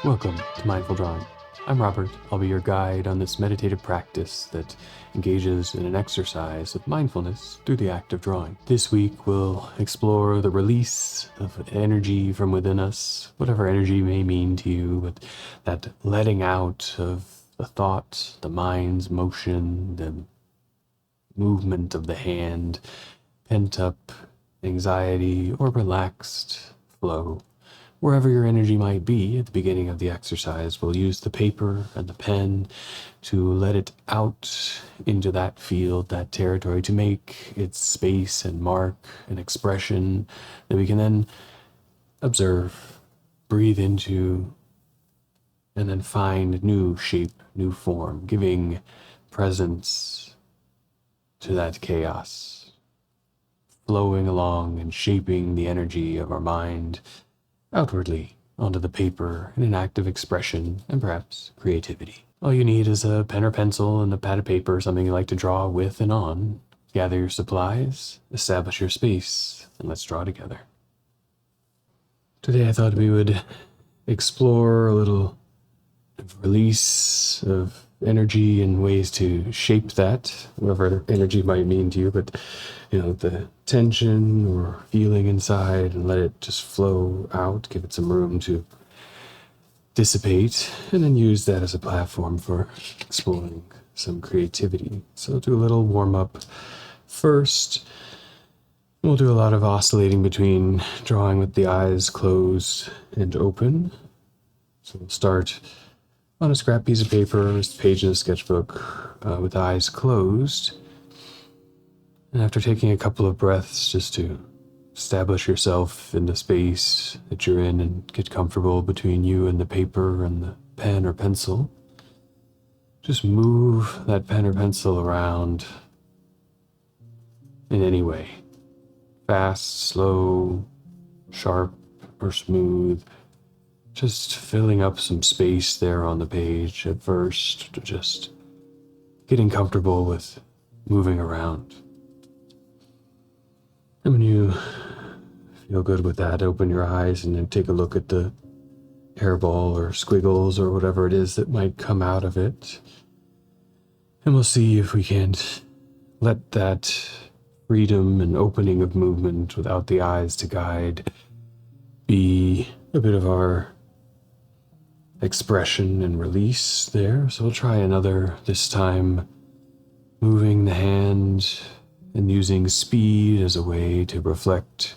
Welcome to Mindful Drawing. I'm Robert. I'll be your guide on this meditative practice that engages in an exercise of mindfulness through the act of drawing. This week, we'll explore the release of energy from within us, whatever energy may mean to you, but that letting out of the thought, the mind's motion, the movement of the hand, pent up anxiety, or relaxed flow. Wherever your energy might be at the beginning of the exercise, we'll use the paper and the pen to let it out into that field, that territory, to make its space and mark and expression that we can then observe, breathe into, and then find new shape, new form, giving presence to that chaos, flowing along and shaping the energy of our mind outwardly onto the paper in an act of expression and perhaps creativity. All you need is a pen or pencil and a pad of paper, something you like to draw with and on. Gather your supplies, establish your space, and let's draw together. Today I thought we would explore a little release of energy and ways to shape that, whatever energy might mean to you, but the tension or feeling inside, and let it just flow out, give it some room to dissipate, and then use that as a platform for exploring some creativity. So do a little warm up first. We'll do a lot of oscillating between drawing with the eyes closed and open. So we'll start on a scrap piece of paper, a page in a sketchbook, with the eyes closed. And after taking a couple of breaths just to establish yourself in the space that you're in and get comfortable between you and the paper and the pen or pencil, just move that pen or pencil around in any way. Fast, slow, sharp, or smooth. Just filling up some space there on the page at first, just getting comfortable with moving around. And when you feel good with that, open your eyes and then take a look at the hairball or squiggles or whatever it is that might come out of it. And we'll see if we can't let that freedom and opening of movement without the eyes to guide be a bit of our expression and release there. So we'll try another, this time moving the hand and using speed as a way to reflect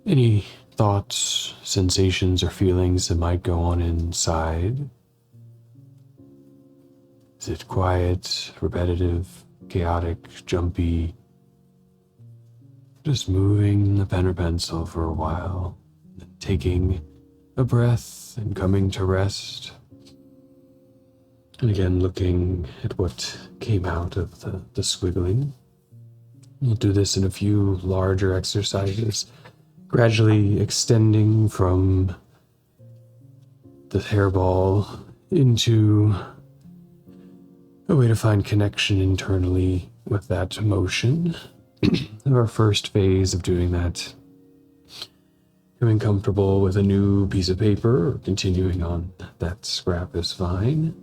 any thoughts, sensations, or feelings that might go on inside. Is it quiet, repetitive, chaotic, jumpy? Just moving the pen or pencil for a while, then taking a breath and coming to rest. And again, looking at what came out of the squiggling. We'll do this in a few larger exercises, gradually extending from the hairball into a way to find connection internally with that motion. Our first phase of doing that, becoming comfortable with a new piece of paper or continuing on that scrap is fine.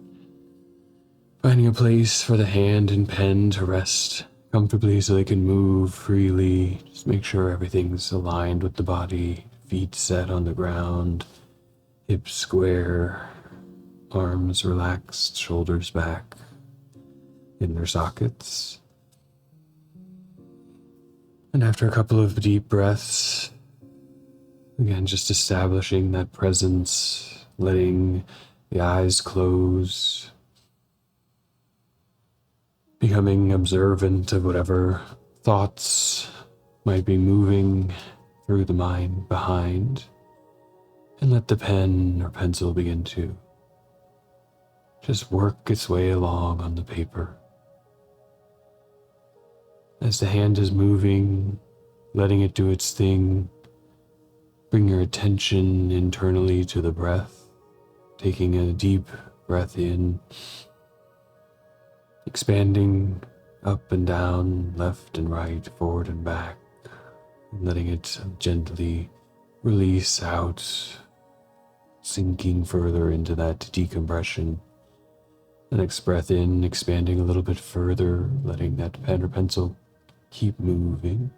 Finding a place for the hand and pen to rest comfortably so they can move freely. Just make sure everything's aligned with the body, feet set on the ground, hips square, arms relaxed, shoulders back in their sockets. And after a couple of deep breaths, again, just establishing that presence, letting the eyes close, becoming observant of whatever thoughts might be moving through the mind behind, and let the pen or pencil begin to just work its way along on the paper. As the hand is moving, letting it do its thing, bring your attention internally to the breath, taking a deep breath in, expanding up and down, left and right, forward and back, and letting it gently release out sinking further into that decompression. The next breath in, expanding a little bit further, letting that pen or pencil keep moving.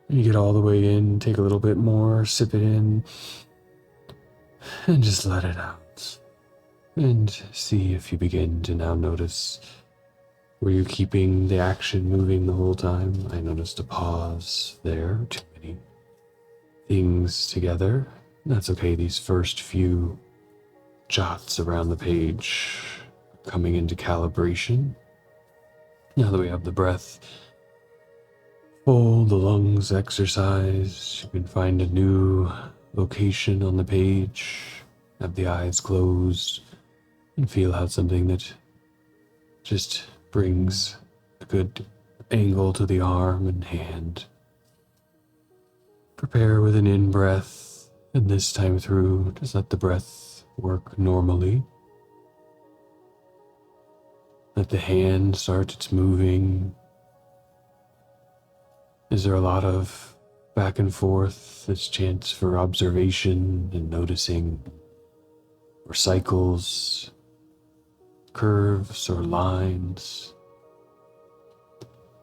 And you get all the way in, take a little bit more, sip it in, and just let it out. And see if you begin to now notice, were you keeping the action moving the whole time? I noticed a pause there, too many things together. That's okay, these first few jots around the page are coming into calibration. Now that we have the breath full, the lungs exercised, you can find a new location on the page, have the eyes closed, and feel how something that just brings a good angle to the arm and hand. Prepare with an in-breath, and this time through, just let the breath work normally. Let the hand start its moving. Is there a lot of back and forth, this chance for observation and noticing, or cycles, curves or lines?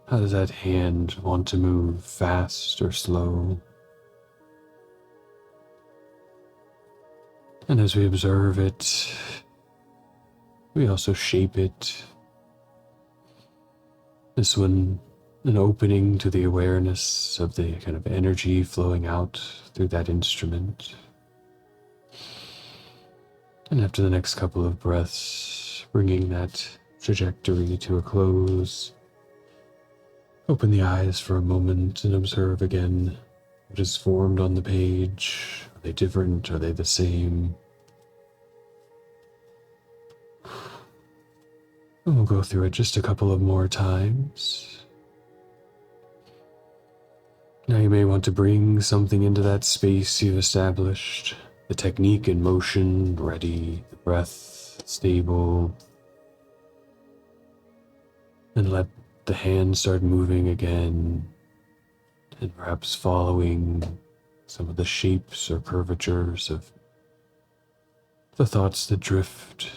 How does that hand want to move, fast or slow? And as we observe it, we also shape it. This one, an opening to the awareness of the kind of energy flowing out through that instrument. And after the next couple of breaths, bringing that trajectory to a close, open the eyes for a moment and observe again what is formed on the page. Are they different? Are they the same? And we'll go through it just a couple of more times. Now you may want to bring something into that space you've established. The technique in motion, ready, the breath stable. And let the hand start moving again, and perhaps following some of the shapes or curvatures of the thoughts that drift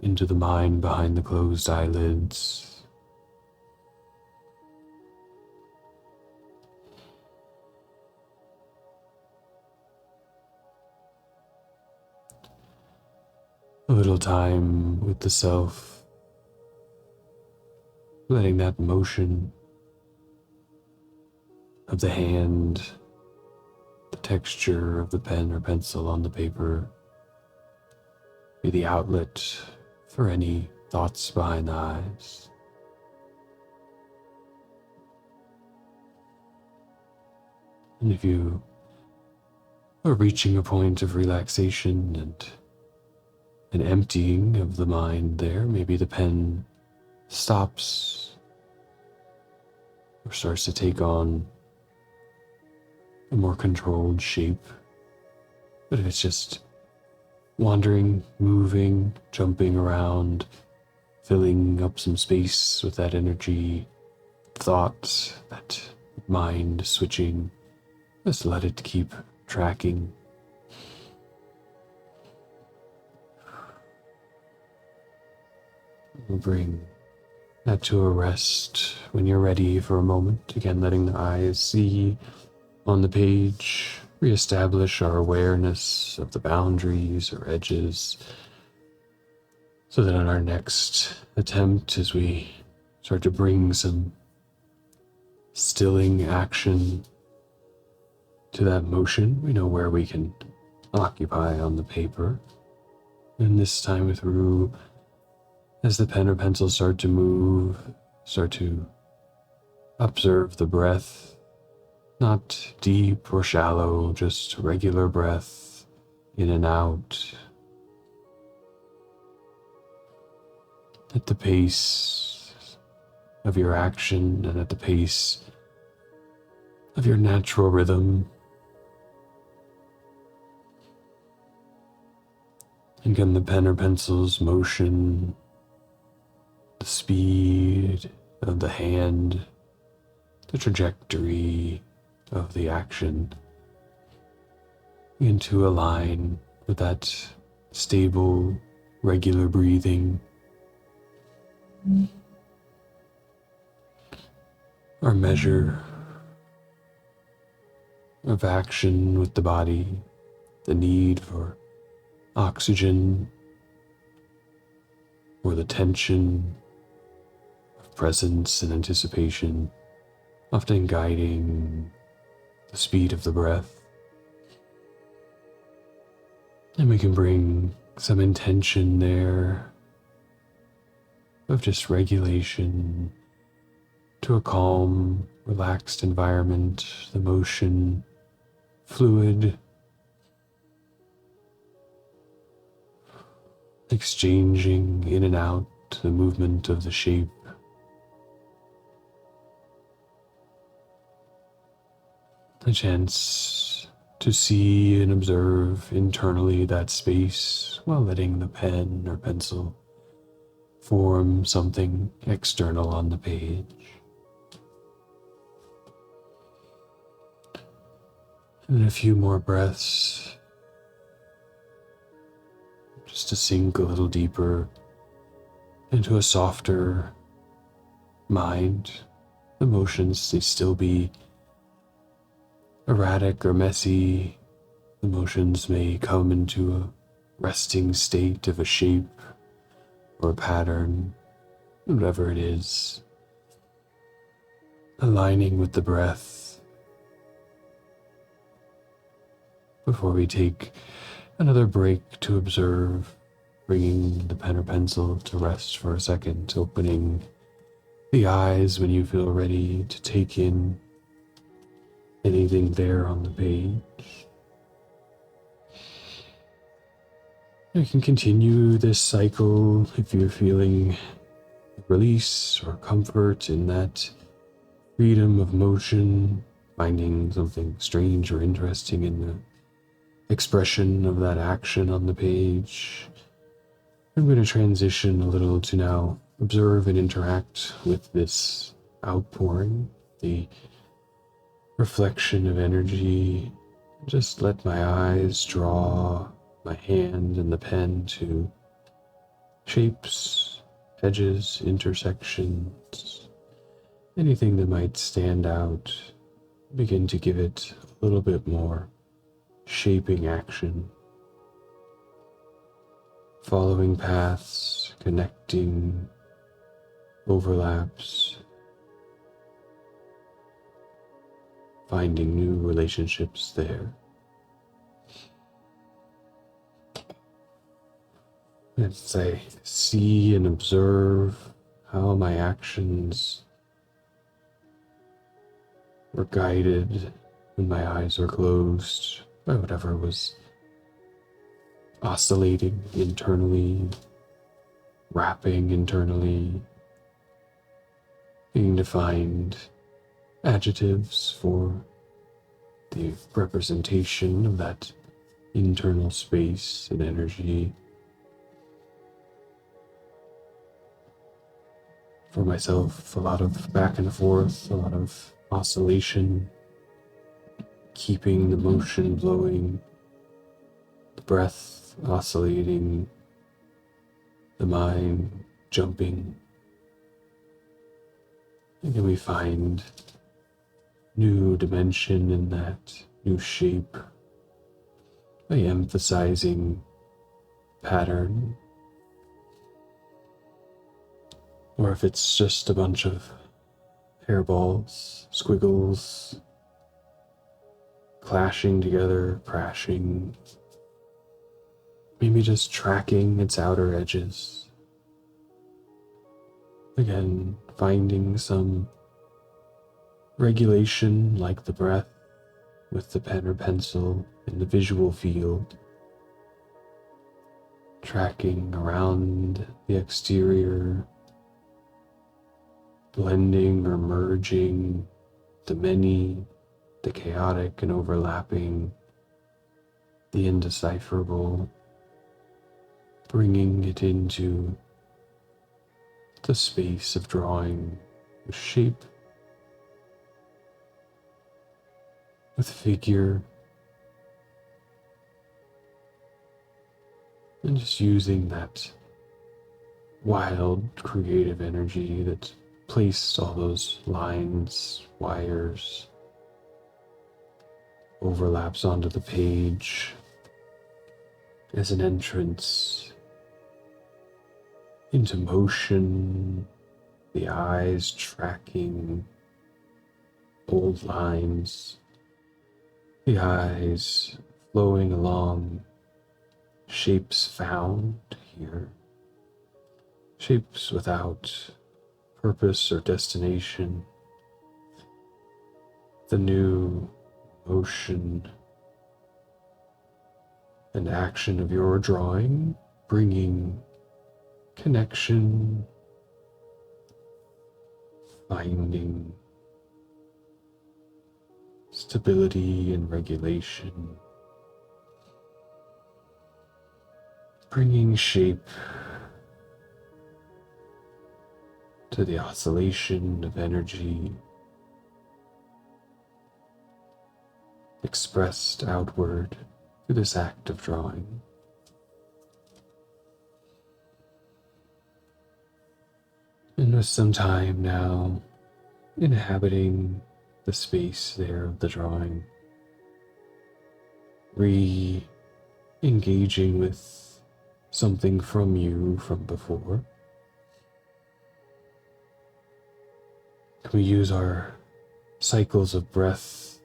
into the mind behind the closed eyelids. A little time with the self, letting that motion of the hand, the texture of the pen or pencil on the paper, be the outlet for any thoughts behind the eyes. And if you are reaching a point of relaxation and an emptying of the mind there, maybe the pen stops or starts to take on a more controlled shape. But if it's just wandering, moving, jumping around, filling up some space with that energy, thought, that mind switching, just let it keep tracking. We'll bring that to a rest when you're ready for a moment. Again, letting the eyes see on the page, reestablish our awareness of the boundaries or edges, so that in our next attempt, as we start to bring some stilling action to that motion, we know where we can occupy on the paper. And this time through, as the pen or pencil start to move, start to observe the breath, not deep or shallow, just regular breath in and out, at the pace of your action and at the pace of your natural rhythm. And again, the pen or pencil's motion, the speed of the hand, the trajectory of the action. Begin to align with that stable, regular breathing. Our measure of action with the body, the need for oxygen, or the tension of presence and anticipation, often guiding the speed of the breath. And we can bring some intention there of just regulation to a calm, relaxed environment, the motion fluid, exchanging in and out the movement of the shape. A chance to see and observe internally that space while letting the pen or pencil form something external on the page. And a few more breaths just to sink a little deeper into a softer mind. Emotions may still be erratic or messy. Emotions may come into a resting state of a shape or a pattern, whatever it is. Aligning with the breath before we take another break to observe, bringing the pen or pencil to rest for a second, opening the eyes when you feel ready to take in anything there on the page. You can continue this cycle if you're feeling release or comfort in that freedom of motion, finding something strange or interesting in the expression of that action on the page. I'm going to transition a little to now observe and interact with this outpouring, the reflection of energy. Just let my eyes draw my hand and the pen to shapes, edges, intersections, anything that might stand out. Begin to give it a little bit more shaping action, following paths, connecting overlaps, finding new relationships there. As I see and observe how my actions were guided when my eyes were closed by whatever was oscillating internally, wrapping internally, being to find adjectives for the representation of that internal space and energy. For myself, a lot of back and forth, a lot of oscillation, keeping the motion flowing, the breath oscillating, the mind jumping. And then we find new dimension in that new shape by emphasizing pattern. Or if it's just a bunch of hairballs, squiggles, clashing together, crashing, maybe just tracking its outer edges. Again, finding some regulation like the breath with the pen or pencil in the visual field, tracking around the exterior, blending or merging the many, the chaotic and overlapping, the indecipherable, bringing it into the space of drawing with shape, with figure, And just using that wild creative energy that placed all those lines, wires, overlaps onto the page as an entrance into motion, the eyes tracking old lines, the eyes flowing along shapes found here, shapes without purpose or destination, the new motion and action of your drawing, bringing connection, finding stability and regulation, bringing shape to the oscillation of energy expressed outward through this act of drawing. And with some time now inhabiting the space there of the drawing, re-engaging with something from you from before, can we use our cycles of breath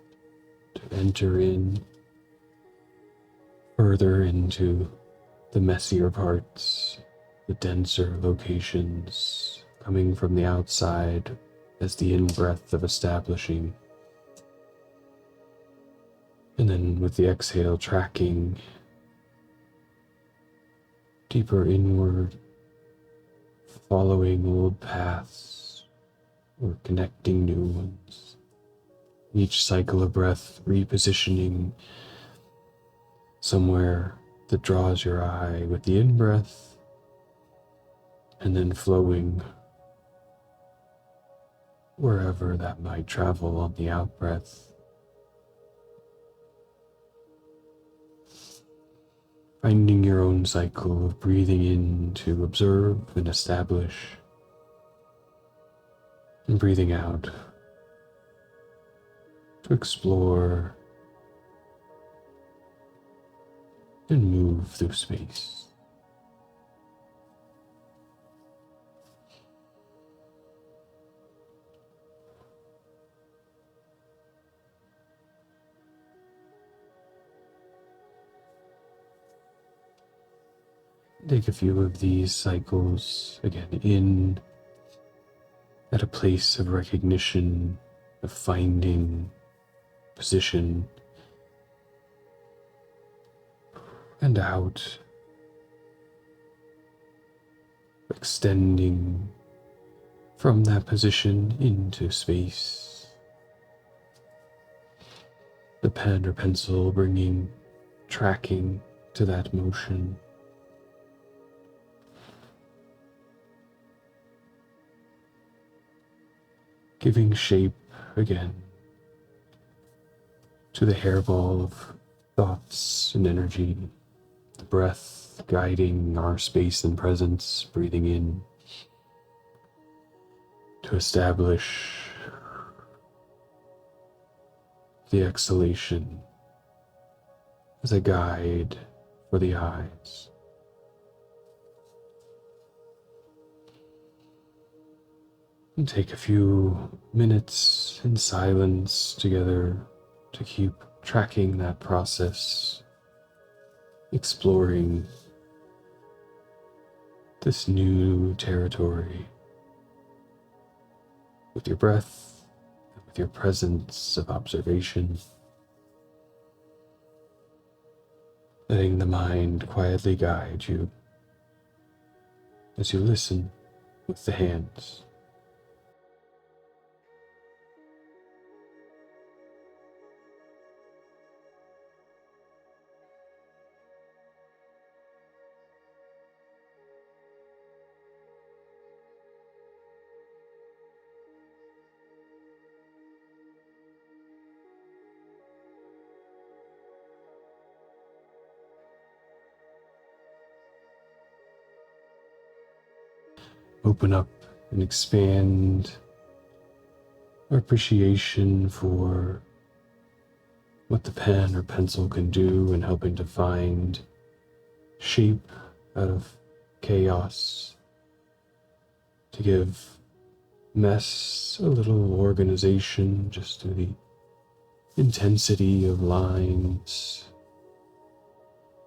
to enter in further into the messier parts, the denser locations, coming from the outside as the in-breath of establishing, and then with the exhale tracking deeper inward, following old paths or connecting new ones. Each cycle of breath repositioning somewhere that draws your eye with the in-breath, and then flowing wherever that might travel on the out-breath. Finding your own cycle of breathing in to observe and establish, and breathing out to explore and move through space. Take a few of these cycles again in at a place of recognition, of finding position, and out, extending from that position into space. The pen or pencil bringing tracking to that motion. Giving shape again to the hairball of thoughts and energy, the breath guiding our space and presence, breathing in to establish the exhalation as a guide for the eyes. And take a few minutes in silence together to keep tracking that process, exploring this new territory with your breath and with your presence of observation, letting the mind quietly guide you as you listen with the hands. open up and expand our appreciation for what the pen or pencil can do in helping to find shape out of chaos, to give mess a little organization just through the intensity of lines,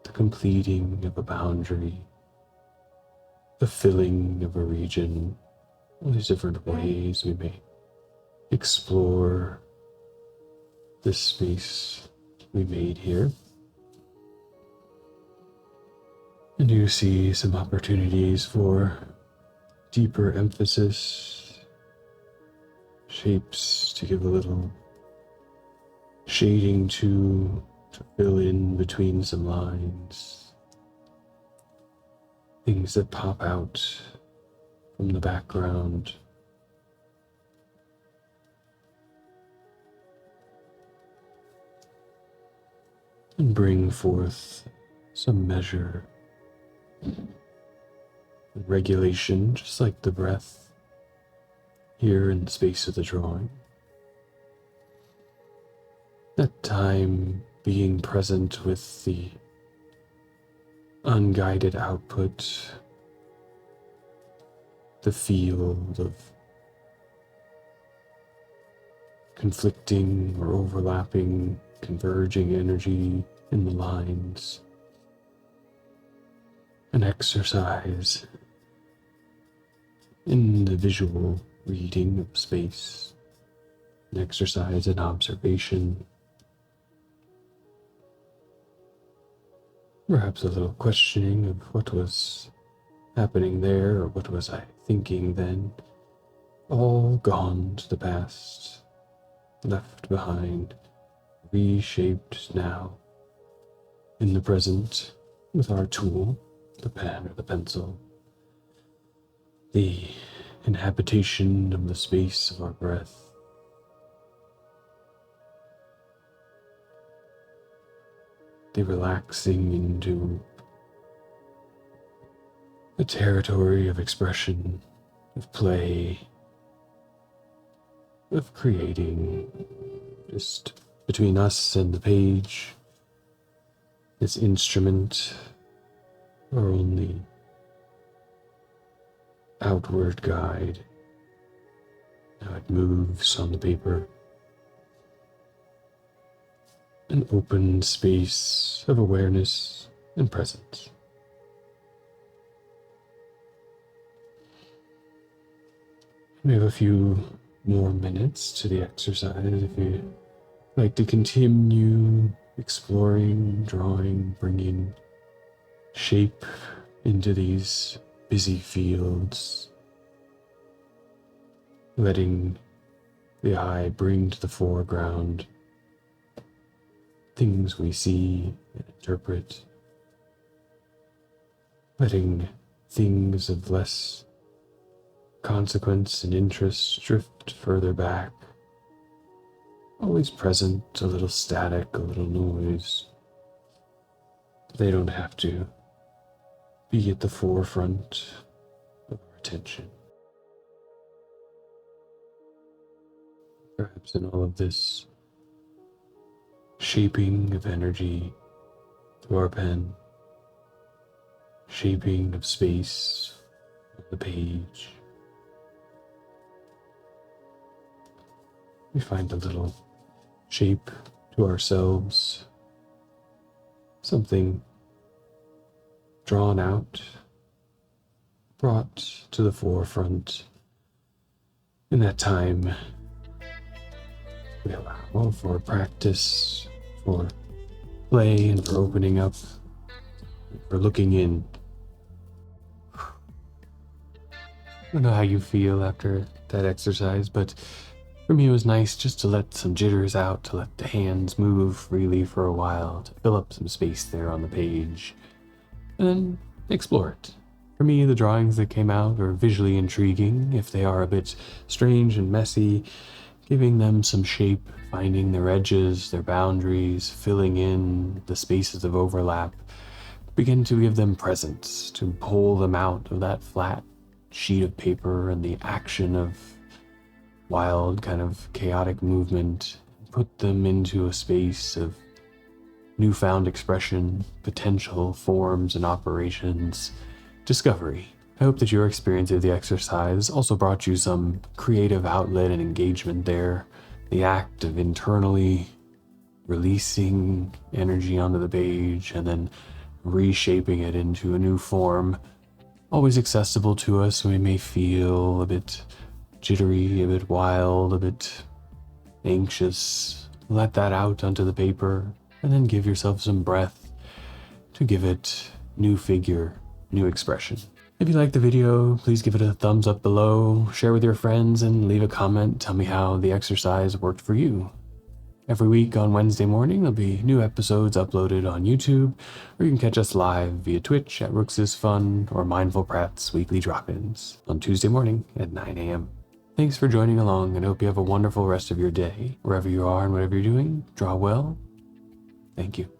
the completing of a boundary, the filling of a region, all these different ways we may explore this space we made here. And you see some opportunities for deeper emphasis, shapes to give a little shading to fill in between some lines, things that pop out from the background. And bring forth some measure and regulation, just like the breath here in the space of the drawing. That time being present with the unguided output, the field of conflicting or overlapping, converging energy in the lines. An exercise in the visual reading of space, an exercise in observation, perhaps a little questioning of what was happening there or what was I thinking then, all gone to the past, left behind, reshaped now in the present with our tool, the pen or the pencil, the inhabitation of the space of our breath, the relaxing into a territory of expression, of play, of creating, just between us and the page, this instrument, our only outward guide, how it moves on the paper, an open space of awareness and presence. We have a few more minutes to the exercise if you'd like to continue exploring, drawing, bringing shape into these busy fields, letting the eye bring to the foreground things we see and interpret, letting things of less consequence and interest drift further back, always present, a little static, a little noise. They don't have to be at the forefront of our attention. Perhaps in all of this shaping of energy through our pen, shaping of space on the page, we find a little shape to ourselves, something drawn out, brought to the forefront. In that time, we allow for practice, for play, and for opening up, for looking in. I don't know how you feel after that exercise, but for me it was nice just to let some jitters out, to let the hands move freely for a while, to fill up some space there on the page, and then explore it. For me, the drawings that came out are visually intriguing, if they are a bit strange and messy, giving them some shape, finding their edges, their boundaries, filling in the spaces of overlap, begin to give them presence, to pull them out of that flat sheet of paper and the action of wild, kind of chaotic movement, put them into a space of newfound expression, potential forms and operations, discovery. I hope that your experience of the exercise also brought you some creative outlet and engagement there. The act of internally releasing energy onto the page and then reshaping it into a new form, always accessible to us, so we may feel a bit jittery, a bit wild, a bit anxious. Let that out onto the paper, and then give yourself some breath to give it new figure, new expression. If you liked the video, please give it a thumbs up below, share with your friends, and leave a comment. Tell me how the exercise worked for you. Every week on Wednesday morning, there'll be new episodes uploaded on YouTube, or you can catch us live via Twitch at Rooks' Fun or Mindful Pratt's weekly drop-ins on Tuesday morning at 9 a.m. Thanks for joining along, and I hope you have a wonderful rest of your day. Wherever you are and whatever you're doing, draw well. Thank you.